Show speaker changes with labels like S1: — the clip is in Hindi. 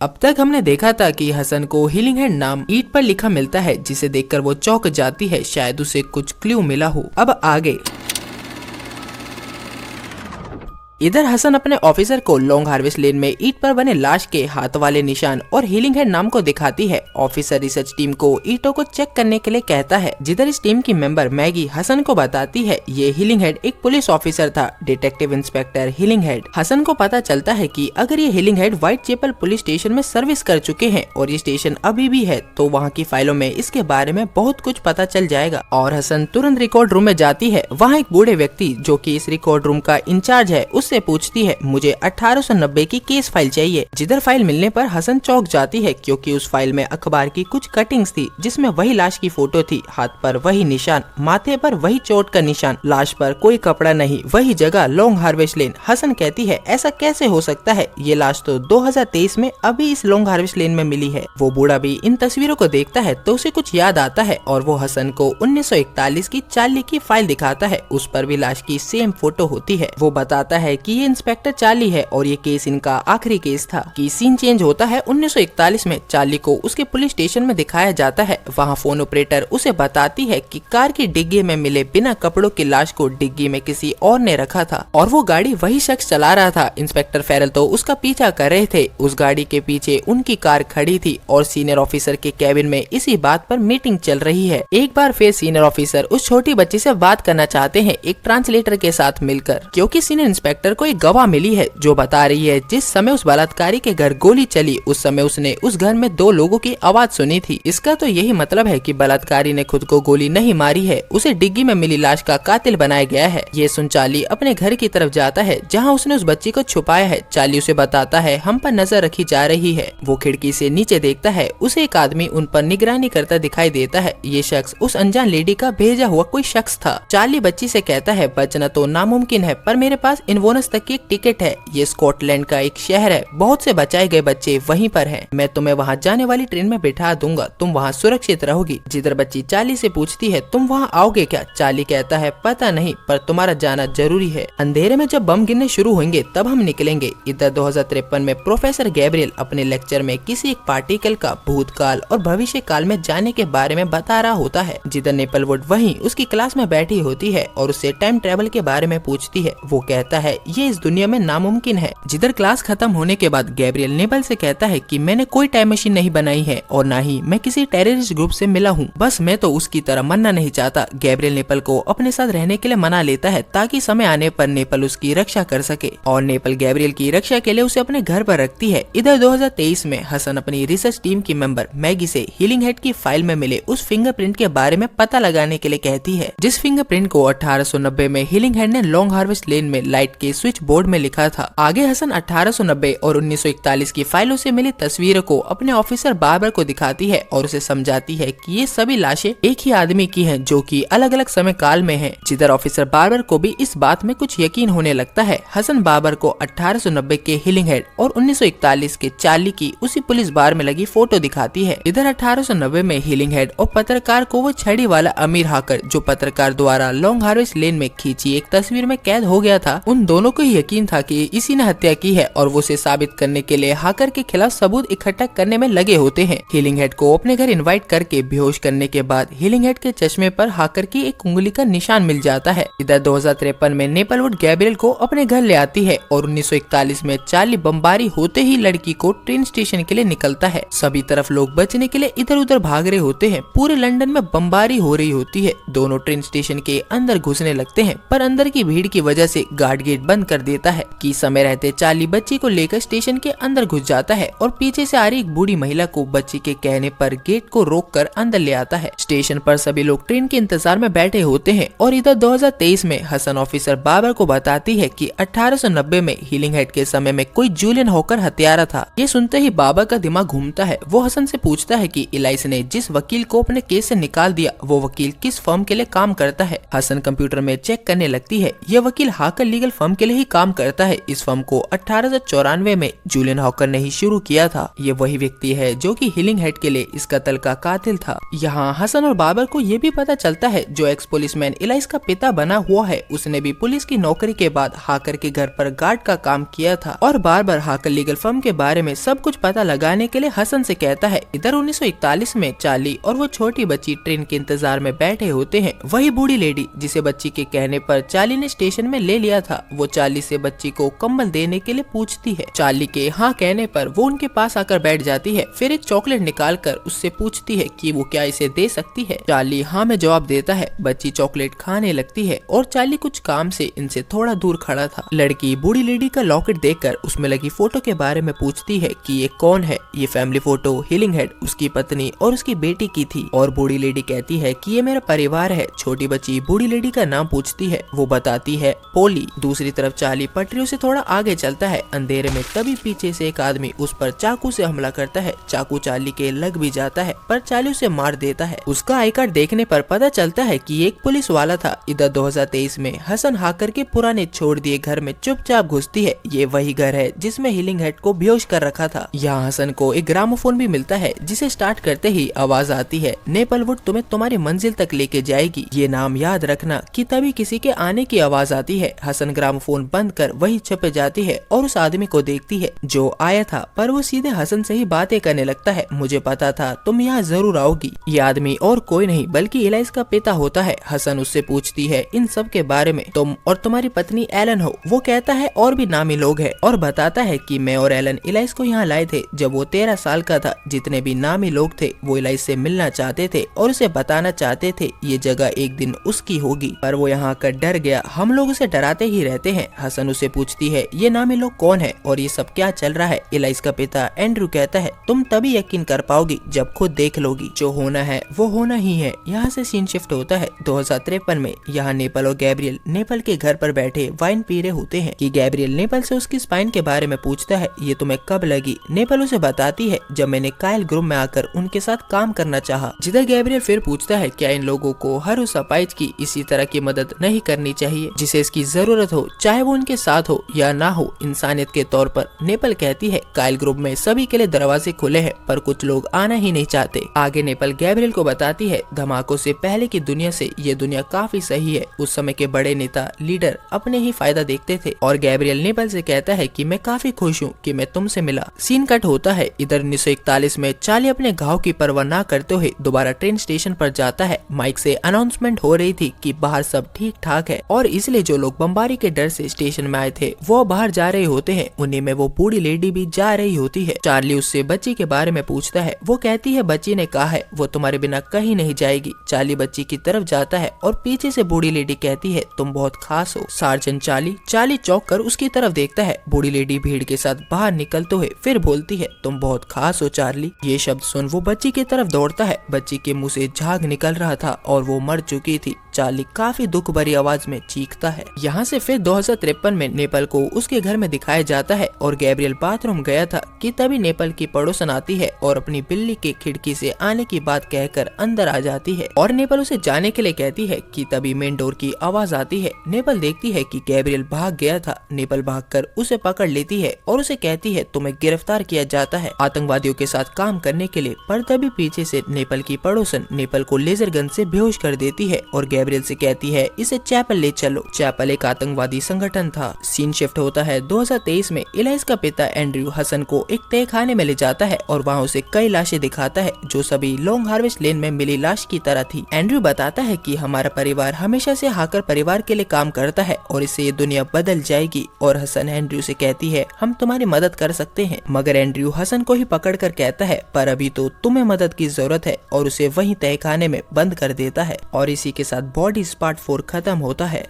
S1: अब तक हमने देखा था कि हसन को हीलिंग हैंड नाम ईंट पर लिखा मिलता है, जिसे देखकर वो चौंक जाती है, शायद उसे कुछ क्लू मिला हो। अब आगे इधर हसन अपने ऑफिसर को लॉन्ग हार्वेस्ट लेन में ईंट पर बने लाश के हाथ वाले निशान और हीलिंग हैंड नाम को दिखाती है। ऑफिसर रिसर्च टीम को ईंटों को चेक करने के लिए कहता है, जिधर इस टीम की मेंबर मैगी हसन को बताती है ये हीलिंग हेड एक पुलिस ऑफिसर था, डिटेक्टिव इंस्पेक्टर हीलिंग हेड। हसन को पता चलता है कि अगर ये हीलिंग हेड व्हाइट चैपल पुलिस स्टेशन में सर्विस कर चुके हैं और ये स्टेशन अभी भी है, तो वहाँ की फाइलों में इसके बारे में बहुत कुछ पता चल जाएगा। और हसन तुरंत रिकॉर्ड रूम में जाती है। वहाँ एक बूढ़े व्यक्ति जो कि इस रिकॉर्ड रूम का इंचार्ज है उससे पूछती है, मुझे 1890 की केस फाइल चाहिए। जिधर फाइल मिलने पर हसन चौंक जाती है, क्योंकि उस फाइल में अखबार की कुछ कटिंग्स थी, जिसमें वही लाश की फोटो थी, हाथ पर वही निशान, माथे पर वही चोट का निशान, लाश पर कोई कपड़ा नहीं, वही जगह लॉन्ग हार्वेस्ट लेन। हसन कहती है, ऐसा कैसे हो सकता है, ये लाश तो 2023 में अभी इस लॉन्ग हार्वेस्ट लेन में मिली है। वो बूढ़ा भी इन तस्वीरों को देखता है तो उसे कुछ याद आता है और वो हसन को 1941 की चार्ली की फाइल दिखाता है। उस पर भी लाश की सेम फोटो होती है। वो बताता है कि ये इंस्पेक्टर चार्ली है और ये केस इनका आखिरी केस था। कि सीन चेंज होता है 1941 में। चार्ली को उसके पुलिस स्टेशन में दिखाया जाता है। वहाँ फोन ऑपरेटर उसे बताती है कि कार की डिग्गी में मिले बिना कपड़ों की लाश को डिग्गी में किसी और ने रखा था और वो गाड़ी वही शख्स चला रहा था। इंस्पेक्टर फेरल तो उसका पीछा कर रहे थे। उस गाड़ी के पीछे उनकी कार खड़ी थी और सीनियर ऑफिसर के कैबिन में इसी बात पर मीटिंग चल रही है। एक बार फिर सीनियर ऑफिसर उस छोटी बच्ची से बात करना चाहते हैं, एक ट्रांसलेटर के साथ मिलकर, क्योंकि सीनियर इंस्पेक्टर को एक गवाह मिली है जो बता रही है जिस समय उस बलात्कारी के घर गोली चली उस समय उसने उस घर में 2 लोगों की आवाज सुनी थी। इसका तो यही मतलब है कि बलात्कारी ने खुद को गोली नहीं मारी है, उसे डिग्गी में मिली लाश का कातिल बनाया गया है। ये सुन चार्ली अपने घर की तरफ जाता है जहाँ उसने उस बच्ची को छुपाया है। चार्ली उसे बताता है, हम पर नजर रखी जा रही है। वो खिड़की से नीचे देखता है, उसे एक आदमी उन पर निगरानी करता दिखाई देता है। ये शख्स उस अनजान लेडी का भेजा हुआ कोई शख्स था। चार्ली बच्ची से कहता है, बचना तो नामुमकिन है, पर मेरे पास इनवोनस तक की एक टिकट है। ये स्कॉटलैंड का एक शहर है, बहुत से बचाए गए बच्चे वहीं पर हैं। मैं तुम्हें वहाँ जाने वाली ट्रेन में बिठा दूंगा, तुम वहाँ सुरक्षित रहोगी। जिधर बच्ची चार्ली से पूछती है, तुम वहाँ आओगे क्या? चार्ली कहता है, पता नहीं, पर तुम्हारा जाना जरूरी है। अंधेरे में जब बम गिरने शुरू होंगे तब हम निकलेंगे। इधर 2053 में प्रोफेसर गैब्रियल अपने लेक्चर में किसी एक पार्टिकल का भूतकाल और भविष्य काल में जाने के बारे में बता रहा होता है। जिधर नेपलवुड वहीं उसकी क्लास में बैठी होती है और उससे टाइम ट्रेवल के बारे में पूछती है। वो कहता है, ये इस दुनिया में नामुमकिन है। जिधर क्लास खत्म होने के बाद गैब्रियल नेपल से कहता है कि मैंने कोई टाइम मशीन नहीं बनाई है और ना ही मैं किसी टेररिस्ट ग्रुप से मिला हूँ, बस मैं तो उसकी तरह मरना नहीं चाहता। गैब्रियल नेपल को अपने साथ रहने के लिए मना लेता है ताकि समय आने पर नेपल उसकी रक्षा कर सके और नेपल गैब्रियल की रक्षा के लिए उसे अपने घर पर रखती है। इधर 2023 में हसन अपनी रिसर्च टीम की मेंबर मैगी से हीलिंग हेड की फाइल में मिले उस फिंगरप्रिंट के बारे में पता लगाने के लिए कहती है, जिस फिंगरप्रिंट को 1890 में हीलिंग हेड ने लॉन्ग हार्वेस्ट लेन में लाइट के स्विच बोर्ड में लिखा था। आगे हसन 1890 और 1941 की फाइलों से मिली तस्वीरों को अपने ऑफिसर बार्बर को दिखाती है और उसे समझाती है कि ये सभी लाशें एक ही आदमी की हैं, जो कि अलग अलग समय काल में हैं। जिधर ऑफिसर बार्बर को भी इस बात में कुछ यकीन होने लगता है। हसन बार्बर को 1890 के हीलिंग हेड और 1941 के चार्ली की उसी पुलिस बार में लगी फोटो दिखाती है। इधर 1890 में हीलिंग हेड और पत्रकार को वो छड़ी वाला अमीर हाकर, जो पत्रकार द्वारा लॉन्ग हार्वेस्ट लेन में खींची एक तस्वीर में कैद हो गया था, उन दोनों को ही यकीन था कि इसी ने हत्या की है और वो उसे साबित करने के लिए हाकर के खिलाफ सबूत इकट्ठा करने में लगे होते हैं। हीलिंग हेड को अपने घर इनवाइट करके बेहोश करने के बाद हीलिंग हेड के चश्मे पर हाकर की एक उंगली का निशान मिल जाता है। इधर 2053 में नेपलवुड गैब्रियल को अपने घर ले आती है और 1941 में चार्ली बमबारी होते ही लड़की को ट्रेन स्टेशन के लिए निकलता है। सभी तरफ लोग बचने के लिए इधर उधर भाग रहे होते हैं। पूरे लंदन में बमबारी हो रही होती है। दोनों ट्रेन स्टेशन के अंदर घुसने लगते हैं, पर अंदर की भीड़ की वजह से गार्ड गेट बंद कर देता है। कि समय रहते चार्ली बच्ची को लेकर स्टेशन के अंदर घुस जाता है और पीछे से आ रही एक बूढ़ी महिला को बच्ची के कहने पर गेट को रोककर अंदर ले आता है। स्टेशन पर सभी लोग ट्रेन के इंतजार में बैठे होते हैं और इधर 2023 में हसन ऑफिसर बाबर को बताती है कि 1890 में हीलिंग हेड के समय में कोई जूलियन हॉकर हत्यारा था। ये सुनते ही बाबर का दिमाग घूमता है। वो हसन से पूछता है कि इलाइस ने जिस वकील को अपने केस से निकाल दिया, वो वकील किस फर्म के लिए काम करता है। हसन कंप्यूटर में चेक करने लगती है। यह वकील हाकर लीगल फर्म के लिए ही काम करता है। इस फर्म को 1894 में जूलियन हॉकर ने ही शुरू किया था। ये वही व्यक्ति है जो कि हीलिंग हेड के लिए इस कत्ल का कातिल था। यहाँ हसन और बाबर को ये भी पता चलता है जो एक्स पुलिसमैन इलाइस का पिता बना हुआ है, उसने भी पुलिस की नौकरी के बाद हाकर के घर पर गार्ड का काम किया था। और बार बार हाकर लीगल फर्म के बारे में सब कुछ पता लगाने के लिए हसन से कहता है। इधर 1941 में चार्ली और वो छोटी बच्ची ट्रेन के इंतजार में बैठे होते हैं। वही बूढ़ी लेडी जिसे बच्ची के कहने पर चार्ली ने स्टेशन में ले लिया था, वो चार्ली से बच्ची को कंबल देने के लिए पूछती है। चार्ली के हाँ कहने पर वो उनके पास आकर बैठ जाती है। फिर एक चॉकलेट निकाल कर उससे पूछती है कि वो क्या इसे दे सकती है। चार्ली हाँ में जवाब देता है। बच्ची चॉकलेट खाने लगती है और चार्ली कुछ काम से इनसे थोड़ा दूर खड़ा था। लड़की बूढ़ी लेडी का लॉकेट देखकर उसमें लगी फोटो के बारे में पूछती है कि ये कौन है। ये फैमिली फोटो हीलिंग हेड, उसकी पत्नी और उसकी बेटी की थी। और बूढ़ी लेडी कहती है कि ये मेरा परिवार है। छोटी बच्ची बूढ़ी लेडी का नाम पूछती है, वो बताती है पोली। दूसरी तरफ चार्ली पटरियों से थोड़ा आगे चलता है। अंधेरे में तभी पीछे से एक आदमी उस पर चाकू से हमला करता है। चाकू चार्ली के लग भी जाता है पर चार्ली उसे मार देता है। उसका आई कार्ड देखने पर पता चलता है कि एक पुलिस वाला था। इधर 2023 में हसन हाकर के पुराने छोड़ दिए घर में चुपचाप घुसती है। ये वही घर है जिसमें हीलिंग हेड को बेहोश कर रखा था। यहाँ हसन को एक ग्रामोफोन भी मिलता है जिसे स्टार्ट करते ही आवाज आती है, नेपलवुड तुम्हें तुम्हारी मंजिल तक लेके जाएगी, ये नाम याद रखना। कि तभी किसी के आने की आवाज आती है। हसन ग्रामोफोन बंद कर वही छपे जाती है और उस आदमी को देखती है जो आया था, पर वो सीधे हसन से ही बातें करने लगता है। मुझे पता था तुम यहाँ जरूर आओगी। ये आदमी और कोई नहीं बल्कि इलाइस का पिता होता है। हसन उससे पूछती है इन सब के बारे में, तुम और तुम्हारी पत्नी एलन हो। वो कहता है और भी नामी लोग हैं और बताता है कि मैं और एलन इलाइस को यहाँ लाए थे जब वो 13 साल का था। जितने भी नामी लोग थे वो इलाइस से मिलना चाहते थे और उसे बताना चाहते थे ये जगह एक दिन उसकी होगी, पर वो यहाँ कर डर गया। हम लोग उसे डराते ही रहते हैं। हसन उसे पूछती है ये नामी लोग कौन है और ये सब क्या चल रहा है। इलाइस का पिता एंड्रू कहता है तुम तभी यकीन कर पाओगी जब खुद देख लोगी, जो होना है वो होना ही है। यहाँ से सीन शिफ्ट होता है 2053 में। यहाँ नेपल और गैब्रियल नेपल के घर पर बैठे वाइन पी रहे होते हैं कि गैब्रियल नेपल से उसकी स्पाइन के बारे में पूछता है, ये तुम्हें कब लगी। नेपल उसे बताती है जब मैंने कायल ग्रुप में आकर उनके साथ काम करना चाहा। जिधर गैब्रियल फिर पूछता है क्या इन लोगों को हर उस अपाइज की इसी तरह की मदद नहीं करनी चाहिए जिसे इसकी जरूरत हो, चाहे वो उनके साथ हो या ना हो, इंसानियत के तौर पर। नेपल कहती है कायल ग्रुप में सभी के लिए दरवाजे खुले हैं पर कुछ लोग आना ही नहीं चाहते। आगे नेपल गैब्रियल को बताती है धमाकों से पहले की दुनिया से ये दुनिया काफी सही है। उस समय के बड़े नेता लीडर अपने ही फायदा देखते थे। और गैब्रियल नेपल से कहता है कि मैं काफी खुश हूँ कि मैं तुमसे मिला। सीन कट होता है। इधर 1941 में चार्ली अपने घाव की परवाह न करते हुए दोबारा ट्रेन स्टेशन पर जाता है। माइक से अनाउंसमेंट हो रही थी कि बाहर सब ठीक ठाक है और इसलिए जो लोग बमबारी के डर से स्टेशन में आए थे वो बाहर जा रहे होते हैं। उन्हीं में वो बूढ़ी लेडी भी जा रही होती है। चार्ली उससे बच्ची के बारे में पूछता है। वो कहती है बच्ची ने कहा है वो तुम्हारे बिना कहीं नहीं जाएगी। चार्ली बच्ची की तरफ जाता है और पीछे से बूढ़ी लेडी कहती है तुम बहुत खास हो सार्जेंट चार्ली। चार्ली चौंक कर उसकी तरफ देखता है। बूढ़ी लेडी भीड़ के साथ बाहर निकलते हुए फिर बोलती है तुम बहुत खास हो चार्ली। ये शब्द सुन वो बच्ची की तरफ दौड़ता है। बच्ची के मुंह से झाग निकल रहा था और वो मर चुकी थी। चार्ली काफी दुख भरी आवाज में चीखता है। यहाँ से फिर 2053 में नेपल को उसके घर में दिखाया जाता है और गैब्रियल बाथरूम गया था कि तभी नेपल की पड़ोसन आती है और अपनी बिल्ली के खिड़की से आने की बात कहकर अंदर आ जाती है और नेपल उसे जाने के लिए कहती है कि तभी मेन डोर की आवाज आती है। नेपल देखती है कि गैब्रियल भाग गया था। नेपल भागकर उसे पकड़ लेती है और उसे कहती है तुम्हें गिरफ्तार किया जाता है आतंकवादियों के साथ काम करने के लिए। पर तभी पीछे से नेपल की पड़ोसन नेपल को लेजर गन से बेहोश कर देती है और गैब्रियल से कहती है इसे चैपल ले चलो। चैपल एक आतंकवादी संगठन था। सीन शिफ्ट होता है 2023 में। इलाइस का पिता एंड्रयू हसन को एक तहखाने में ले जाता है और वहाँ उसे कई लाशें दिखाता है जो सभी लॉन्ग हार्वेस्ट लेन में मिली लाश की तरह थी। एंड्रयू बताता है कि हमारा परिवार हमेशा से हाकर परिवार के लिए काम करता है और इससे ये दुनिया बदल जाएगी। और हसन एंड्रयू से कहती है हम तुम्हारी मदद कर सकते हैं। मगर एंड्रयू हसन को ही पकड़ कर कहता है पर अभी तो तुम्हें मदद की जरूरत है और उसे वहीं तहखाने में बंद कर देता है। और इसी के साथ बॉडी पार्ट 4 खत्म होता है।